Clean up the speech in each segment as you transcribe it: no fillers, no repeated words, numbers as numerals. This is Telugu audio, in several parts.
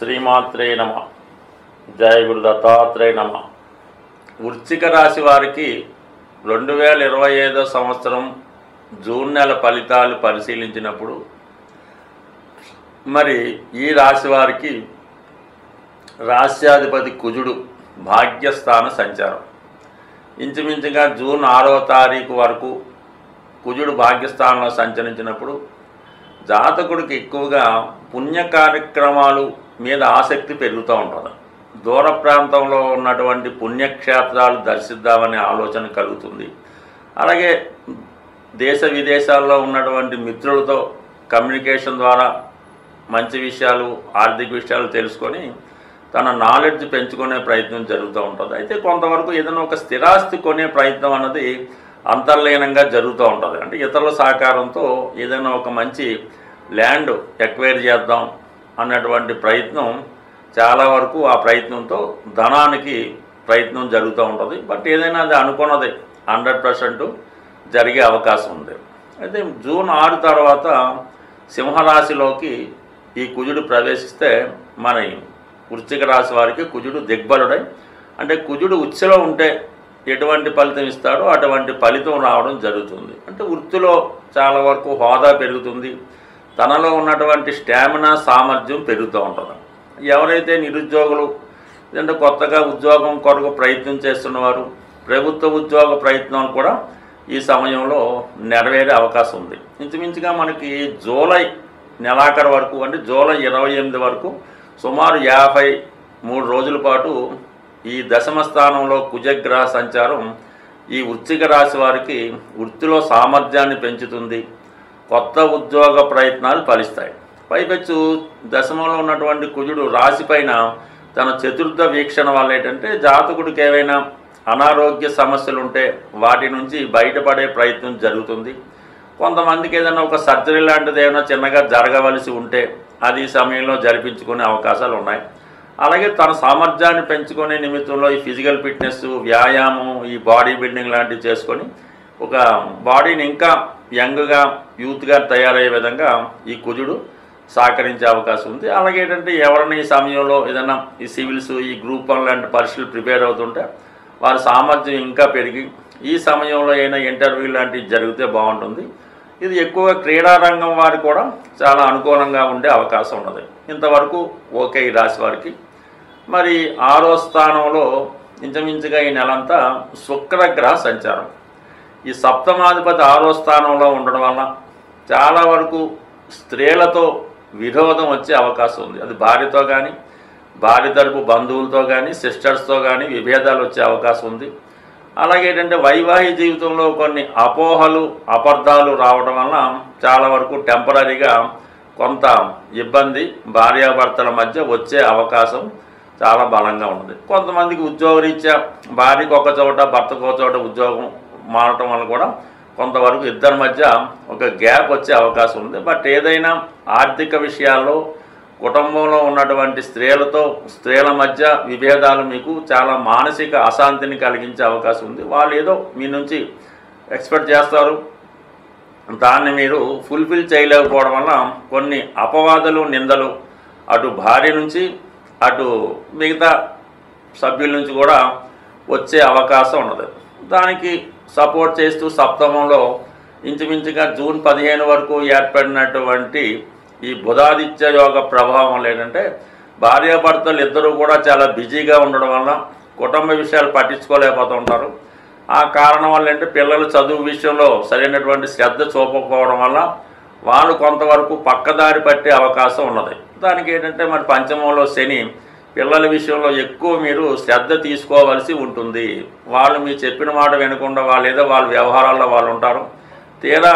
శ్రీమాత్రే నమ. జయ గురు దత్తాత్రేయ నమ. వృశ్చిక రాశి వారికి 2025 సంవత్సరం జూన్ నెల ఫలితాలు పరిశీలించినప్పుడు మరి ఈ రాశి వారికి రాశ్యాధిపతి కుజుడు భాగ్యస్థాన సంచారం ఇంచుమించుగా జూన్ 6వ తారీఖు వరకు కుజుడు భాగ్యస్థానంలో సంచరించినప్పుడు జాతకుడికి ఎక్కువగా పుణ్య కార్యక్రమాలు మీద ఆసక్తి పెరుగుతూ ఉంటుంది. దూర ప్రాంతంలో ఉన్నటువంటి పుణ్యక్షేత్రాలు దర్శిద్దామనే ఆలోచన కలుగుతుంది. అలాగే దేశ విదేశాల్లో ఉన్నటువంటి మిత్రులతో కమ్యూనికేషన్ ద్వారా మంచి విషయాలు, ఆర్థిక విషయాలు తెలుసుకొని తన నాలెడ్జ్ పెంచుకునే ప్రయత్నం జరుగుతూ ఉంటుంది. అయితే కొంతవరకు ఏదైనా ఒక స్థిరాస్తి కొనే ప్రయత్నం అన్నది అంతర్లీనంగా జరుగుతూ ఉంటుంది. అంటే ఇతరుల సహకారంతో ఏదైనా ఒక మంచి ల్యాండ్ ఎక్వైర్ చేద్దాం అన్నటువంటి ప్రయత్నం చాలా వరకు ఆ ప్రయత్నంతో ధనానికి ప్రయత్నం జరుగుతూ ఉంటుంది. బట్ ఏదైనా అది అనుకున్నది 100% జరిగే అవకాశం ఉంది. అయితే జూన్ 6 తర్వాత సింహరాశిలోకి ఈ కుజుడు ప్రవేశిస్తే మన వృశ్చిక రాశి వారికి కుజుడు దిగ్బలుడై, అంటే కుజుడు ఉచ్ఛలో ఉంటే ఎటువంటి ఫలితం ఇస్తాడో అటువంటి ఫలితం రావడం జరుగుతుంది. అంటే వృత్తిలో చాలా వరకు హోదా పెరుగుతుంది, తనలో ఉన్నటువంటి స్టామినా సామర్థ్యం పెరుగుతూ ఉంటుంది. ఎవరైతే నిరుద్యోగులు లేదంటే కొత్తగా ఉద్యోగం కొరకు ప్రయత్నం చేస్తున్నవారు, ప్రభుత్వ ఉద్యోగ ప్రయత్నాలు కూడా ఈ సమయంలో నెరవేరే అవకాశం ఉంది. ఇంచుమించుగా మనకి జూలై నెలాఖరు వరకు, అంటే జూలై 28 వరకు సుమారు 53 రోజుల పాటు ఈ దశమ స్థానంలో కుజగ్రహ సంచారం ఈ వృశ్చిక రాశి వారికి వృత్తిలో సామర్థ్యాన్ని పెంచుతుంది. కొత్త ఉద్యోగ ప్రయత్నాలు ఫలిస్తాయి. పైపెచ్చు దశమంలో ఉన్నటువంటి కుజుడు రాశిపైన తన చతుర్థ వీక్షణ వల్ల ఏంటంటే జాతకుడికి ఏవైనా అనారోగ్య సమస్యలు ఉంటే వాటి నుంచి బయటపడే ప్రయత్నం జరుగుతుంది. కొంతమందికి ఏదైనా ఒక సర్జరీ లాంటిది ఏమైనా చిన్నగా జరగవలసి ఉంటే అది ఈ సమయంలో జరిపించుకునే అవకాశాలు ఉన్నాయి. అలాగే తన సామర్థ్యాన్ని పెంచుకునే నిమిత్తంలో ఈ ఫిజికల్ ఫిట్నెస్, వ్యాయామం, ఈ బాడీ బిల్డింగ్ లాంటివి చేసుకొని ఒక బాడీని ఇంకా యంగ్గా, యూత్గా తయారయ్యే విధంగా ఈ కుజుడు సహకరించే అవకాశం ఉంది. అలాగే ఏంటంటే ఎవరైనా ఈ సమయంలో ఏదైనా ఈ సివిల్స్, ఈ గ్రూప్ 1 లాంటి పరీక్షలు ప్రిపేర్ అవుతుంటే వారి సామర్థ్యం ఇంకా పెరిగి ఈ సమయంలో అయినా ఇంటర్వ్యూ లాంటివి జరిగితే బాగుంటుంది. ఇది ఎక్కువగా క్రీడారంగం వారికి కూడా చాలా అనుకూలంగా ఉండే అవకాశం ఉన్నది. ఇంతవరకు ఓకే ఈ రాశి వారికి. మరి 6వ స్థానంలో ఇంచుమించుగా ఈ నెలంతా శుక్రగ్రహ సంచారం. ఈ సప్తమాధిపతి 6వ స్థానంలో ఉండడం వల్ల చాలా వరకు స్త్రీలతో విరోధం వచ్చే అవకాశం ఉంది. అది భార్యతో కానీ, భార్య తరపు బంధువులతో కానీ, సిస్టర్స్తో కానీ విభేదాలు వచ్చే అవకాశం ఉంది. అలాగే ఏంటంటే వైవాహిక జీవితంలో కొన్ని అపోహలు, అపార్థాలు రావడం వల్ల చాలా వరకు టెంపరీగా కొంత ఇబ్బంది భార్యాభర్తల మధ్య వచ్చే అవకాశం చాలా బలంగా ఉంది. కొంతమందికి ఉద్యోగరీత్యా భార్యకు ఒక చోట, భర్తకు ఒక చోట ఉద్యోగం మారటం వల్ల కూడా కొంతవరకు ఇద్దరి మధ్య ఒక గ్యాప్ వచ్చే అవకాశం ఉంది. బట్ ఏదైనా ఆర్థిక విషయాల్లో కుటుంబంలో ఉన్నటువంటి స్త్రీల మధ్య విభేదాలు మీకు చాలా మానసిక అశాంతిని కలిగించే అవకాశం ఉంది. వాళ్ళు ఏదో మీ నుంచి ఎక్స్పెక్ట్ చేస్తారు, దాన్ని మీరు ఫుల్ఫిల్ చేయలేకపోవడం వల్ల కొన్ని అపవాదులు, నిందలు అటు భార్య నుంచి అటు మిగతా సభ్యుల నుంచి కూడా వచ్చే అవకాశం ఉన్నది. దానికి సపోర్ట్ చేస్తూ సప్తమంలో ఇంచుమించుగా జూన్ 15 వరకు ఏర్పడినటువంటి ఈ బుధాదిత్య యోగ ప్రభావం ఏంటంటే భార్యాభర్తలు ఇద్దరూ కూడా చాలా బిజీగా ఉండడం వల్ల కుటుంబ విషయాలు పట్టించుకోలేకపోతూ ఉంటారు. ఆ కారణం వల్ల ఏంటంటే పిల్లల చదువు విషయంలో సరైనటువంటి శ్రద్ధ చూపకపోవడం వల్ల వాళ్ళు కొంతవరకు పక్కదారి పట్టే అవకాశం ఉన్నది. దానికి ఏంటంటే మరి పంచమంలో శని పిల్లల విషయంలో ఎక్కువ మీరు శ్రద్ధ తీసుకోవాల్సి ఉంటుంది. వాళ్ళు మీరు చెప్పిన మాట వినకుండా వాళ్ళు ఏదో వాళ్ళ వ్యవహారాల్లో వాళ్ళు ఉంటారు. తీరా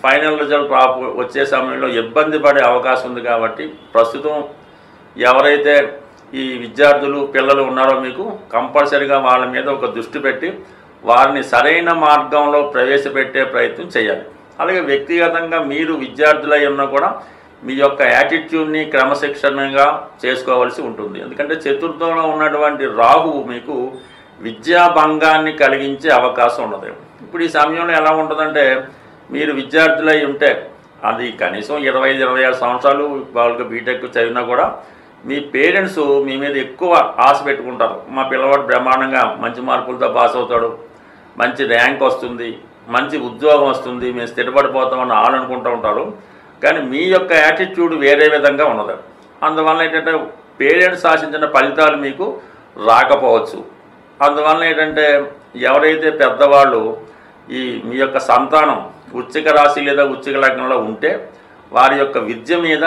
ఫైనల్ రిజల్ట్ వచ్చే సమయంలో ఇబ్బంది పడే అవకాశం ఉంది. కాబట్టి ప్రస్తుతం ఎవరైతే ఈ విద్యార్థులు, పిల్లలు ఉన్నారో మీకు కంపల్సరీగా వాళ్ళ మీద ఒక దృష్టి పెట్టి వారిని సరైన మార్గంలో ప్రవేశపెట్టే ప్రయత్నం చేయాలి. అలాగే వ్యక్తిగతంగా మీరు విద్యార్థులై ఉన్నా కూడా మీ యొక్క యాటిట్యూడ్ని క్రమశిక్షణగా చేసుకోవాల్సి ఉంటుంది. ఎందుకంటే చతుర్థంలో ఉన్నటువంటి రాహువు మీకు విద్యాభంగాన్ని కలిగించే అవకాశం ఉన్నది. ఇప్పుడు ఈ సమయంలో ఎలా ఉంటుందంటే మీరు విద్యార్థులై ఉంటే అది కనీసం 25-26 సంవత్సరాలు వాళ్ళకి బీటెక్ చదివినా కూడా మీ పేరెంట్స్ మీ మీద ఎక్కువ ఆశ పెట్టుకుంటారు. మా పిల్లవాడు బ్రహ్మాండంగా మంచి మార్కులతో పాస్ అవుతాడు, మంచి ర్యాంక్ వస్తుంది, మంచి ఉద్యోగం వస్తుంది, మేము స్థిరపడిపోతామని వాళ్ళు అనుకుంటూ ఉంటారు. కానీ మీ యొక్క యాటిట్యూడ్ వేరే విధంగా ఉన్నది. అందువల్ల ఏంటంటే పేరెంట్స్ ఆశించిన ఫలితాలు మీకు రాకపోవచ్చు. అందువల్ల ఏంటంటే ఎవరైతే పెద్దవాళ్ళు మీ యొక్క సంతానం వృశ్చిక రాశి లేదా వృశ్చిక లగ్నంలో ఉంటే వారి యొక్క విద్య మీద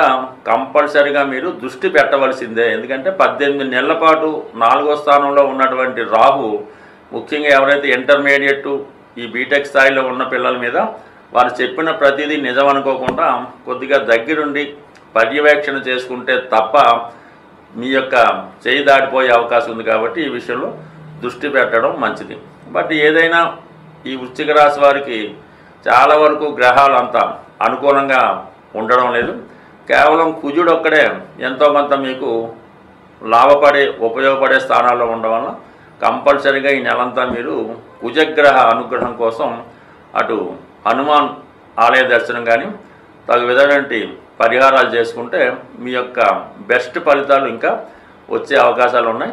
కంపల్సరిగా మీరు దృష్టి పెట్టవలసిందే. ఎందుకంటే 18 నెలల పాటు 4వ స్థానంలో ఉన్నటువంటి రాహు ముఖ్యంగా ఎవరైతే ఇంటర్మీడియట్ ఈ బీటెక్ స్థాయిలో ఉన్న పిల్లల మీద వారు చెప్పిన ప్రతిదీ నిజం అనుకోకుండా కొద్దిగా దగ్గరుండి పర్యవేక్షణ చేసుకుంటే తప్ప మీ యొక్క చేయి దాటిపోయే అవకాశం ఉంది. కాబట్టి ఈ విషయంలో దృష్టి పెట్టడం మంచిది. బట్ ఏదైనా ఈ వృశ్చిక రాశి వారికి చాలా వరకు గ్రహాలు అంత అనుకూలంగా ఉండడం లేదు. కేవలం కుజుడు ఒక్కడే ఎంతో కొంత మీకు ఉపయోగపడే స్థానాల్లో ఉండడం వల్ల కంపల్సరీగా ఈ నెలంతా మీరు కుజగ్రహ అనుగ్రహం కోసం అటు హనుమాన్ ఆలయ దర్శనం కానీ తగు విధమైనటువంటి పరిహారాలు చేసుకుంటే మీ యొక్క బెస్ట్ ఫలితాలు ఇంకా వచ్చే అవకాశాలు ఉన్నాయి.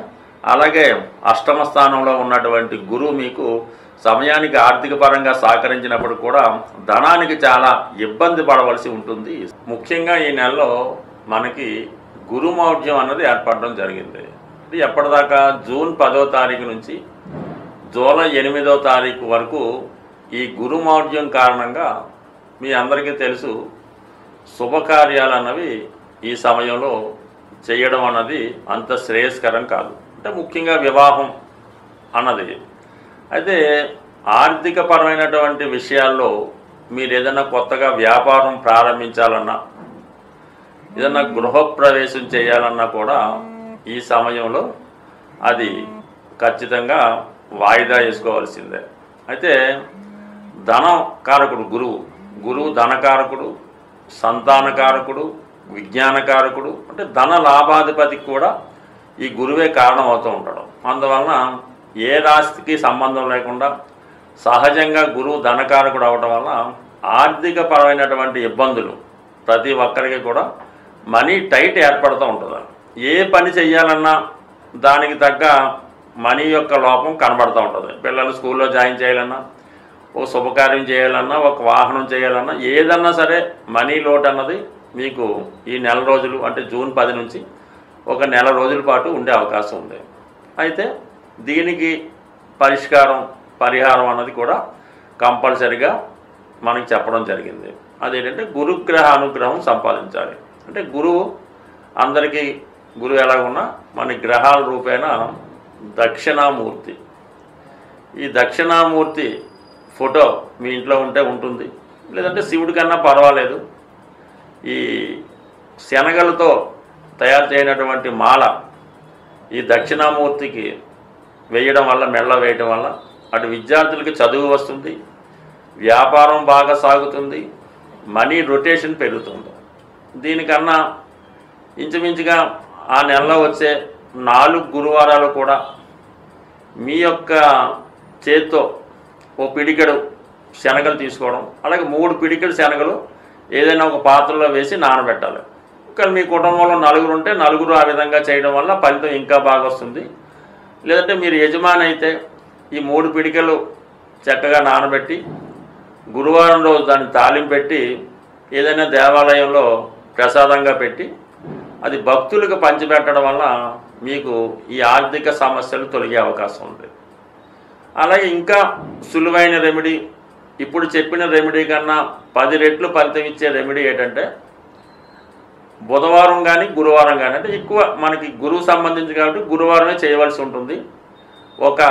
అలాగే అష్టమ స్థానంలో ఉన్నటువంటి గురువు మీకు సమయానికి ఆర్థిక పరంగా సహకరించినప్పుడు కూడా ధనానికి చాలా ఇబ్బంది పడవలసి ఉంటుంది. ముఖ్యంగా ఈ నెలలో మనకి గురుమౌఢ్యం అన్నది ఏర్పడడం జరిగింది. ఎప్పటిదాకా జూన్ 10వ తారీఖు నుంచి జూలై 8వ తారీఖు వరకు ఈ గురుమౌఢ్యం కారణంగా మీ అందరికీ తెలుసు శుభకార్యాలు అన్నవి ఈ సమయంలో చేయడం అన్నది అంత శ్రేయస్కరం కాదు. అంటే ముఖ్యంగా వివాహం అన్నది. అయితే ఆర్థిక పరమైనటువంటి విషయాల్లో మీరు ఏదైనా కొత్తగా వ్యాపారం ప్రారంభించాలన్నా ఏదైనా గృహప్రవేశం చేయాలన్నా కూడా ఈ సమయంలో అది ఖచ్చితంగా వాయిదా వేసుకోవాల్సిందే. అయితే ధనకారకుడు గురువు ధనకారకుడు, సంతానకారకుడు, విజ్ఞానకారకుడు, అంటే ధన లాభాధిపతికి కూడా ఈ గురువే కారణం అవుతూ ఉంటాడు. అందువలన ఏ రాశికి సంబంధం లేకుండా సహజంగా గురువు ధనకారకుడు అవడం వల్ల ఆర్థిక పరమైనటువంటి ఇబ్బందులు ప్రతి ఒక్కరికి కూడా మనీ టైట్ ఏర్పడుతూ ఉంటుంది. ఏ పని చెయ్యాలన్నా దానికి తగ్గ మనీ యొక్క లోపం కనబడుతూ ఉంటుంది. పిల్లలు స్కూల్లో జాయిన్ చేయాలన్నా, ఒక శుభకార్యం చేయాలన్నా, ఒక వాహనం చేయాలన్నా, ఏదన్నా సరే మనీ లోటు అన్నది మీకు ఈ నెల రోజులు అంటే జూన్ 10 నుంచి ఒక నెల రోజుల పాటు ఉండే అవకాశం ఉంది. అయితే దీనికి పరిహారం అన్నది కూడా కంపల్సరిగా మనకి చెప్పడం జరిగింది. అదేంటంటే గురుగ్రహ అనుగ్రహం సంపాదించాలి. అంటే అందరికీ గురువు ఎలాగున్నా మన గ్రహాల రూపేణ దక్షిణామూర్తి. ఈ దక్షిణామూర్తి ఫోటో మీ ఇంట్లో ఉంటే ఉంటుంది, లేదంటే శివుడి కన్నా పర్వాలేదు. ఈ శనగలతో తయారు చేయనటువంటి మాల ఈ దక్షిణామూర్తికి వేయడం వల్ల, మెళ్ళ వేయడం వల్ల అటు విద్యార్థులకి చదువు వస్తుంది, వ్యాపారం బాగా సాగుతుంది, మనీ రొటేషన్ పెరుగుతుంది. దీనికన్నా ఇంచుమించుగా ఆ నెలలో వచ్చే 4 గురువారాలు కూడా మీ యొక్క చేత్తో ఓ పిడికెడు శనగలు తీసుకోవడం, అలాగే 3 పిడికెడు శనగలు ఏదైనా ఒక పాత్రలో వేసి నానబెట్టాలి. కానీ మీ కుటుంబంలో 4 ఉంటే 4 ఆ విధంగా చేయడం వల్ల ఫలితం ఇంకా బాగా వస్తుంది. లేదంటే మీరు యజమాని అయితే ఈ 3 పిడికెలు చక్కగా నానబెట్టి గురువారం రోజు దాన్ని తాలింపెట్టి ఏదైనా దేవాలయంలో ప్రసాదంగా పెట్టి అది భక్తులకు పంచిపెట్టడం వల్ల మీకు ఈ ఆర్థిక సమస్యలు తొలగే అవకాశం ఉంది. అలాగే ఇంకా సులువైన రెమెడీ, ఇప్పుడు చెప్పిన రెమెడీ కన్నా 10 రెట్లు ఫలితం ఇచ్చే రెమెడీ ఏంటంటే బుధవారం కానీ గురువారం కానీ, అంటే ఎక్కువ మనకి గురువు సంబంధించి కాబట్టి గురువారమే చేయవలసి ఉంటుంది. ఒక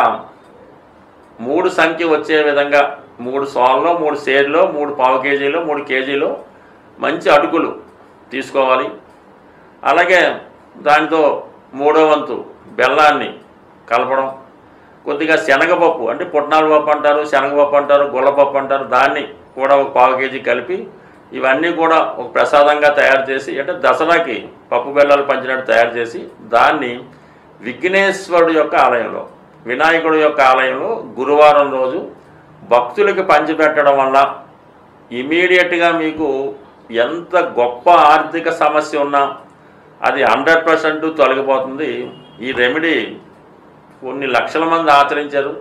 3 సంఖ్య వచ్చే విధంగా 3 సోల్లో, 3 సేర్లో, 3 పావు కేజీలో, 3 కేజీలో మంచి అటుకులు తీసుకోవాలి. అలాగే దానితో 3వ వంతు బెల్లాన్ని కలపడం, కొద్దిగా శనగపప్పు అంటే పుట్నాల పప్పు అంటారు, శనగపప్పు అంటారు, గుల్లపప్పు అంటారు, దాన్ని కూడా ఒక పావు కేజీ కలిపి ఇవన్నీ కూడా ఒక ప్రసాదంగా తయారు చేసి, అంటే దసరాకి పప్పు బెల్లాలు పంచినట్టు తయారు చేసి దాన్ని విఘ్నేశ్వరుడు యొక్క ఆలయంలో, వినాయకుడు యొక్క ఆలయంలో గురువారం రోజు భక్తులకి పంచిపెట్టడం వల్ల ఇమీడియట్గా మీకు ఎంత గొప్ప ఆర్థిక సమస్య ఉన్నా అది 100% తొలగిపోతుంది. ఈ రెమెడీ కొన్ని లక్షల మంది ఆచరించారు.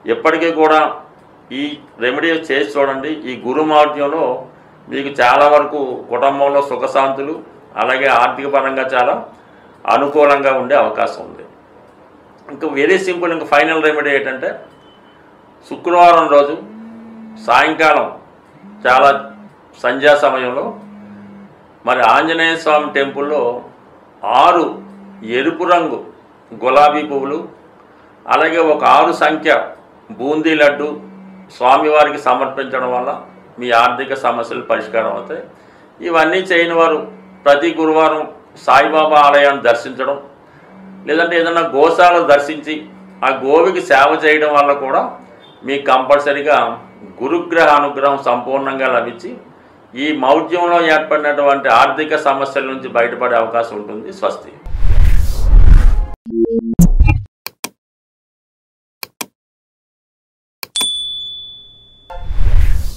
ఎప్పటికీ కూడా ఈ రెమెడీ చేసి చూడండి. ఈ గురుమౌఢ్యంలో మీకు చాలా వరకు కుటుంబంలో సుఖశాంతులు, అలాగే ఆర్థిక పరంగా చాలా అనుకూలంగా ఉండే అవకాశం ఉంది. ఇంకా వెరీ సింపుల్. ఇంకా ఫైనల్ రెమెడీ ఏంటంటే, శుక్రవారం రోజు సాయంకాలం చాలా సంధ్యా సమయంలో మరి ఆంజనేయ స్వామి టెంపుల్లో 6 ఎరుపు రంగు గులాబీ పువ్వులు, అలాగే ఒక 6 సంఖ్య బూందీ లడ్డు స్వామివారికి సమర్పించడం వల్ల మీ ఆర్థిక సమస్యలు పరిష్కారం అవుతాయి. ఇవన్నీ చేయని వారు ప్రతి గురువారం సాయిబాబా ఆలయాన్ని దర్శించడం, లేదంటే ఏదైనా గోశాల దర్శించి ఆ గోవికి సేవ చేయడం వల్ల కూడా మీకు కంపల్సరీగా గురుగ్రహ అనుగ్రహం సంపూర్ణంగా లభించి ఈ మౌఢ్యంలో ఏర్పడినటువంటి ఆర్థిక సమస్యల నుంచి బయటపడే అవకాశం ఉంటుంది. స్వస్తి.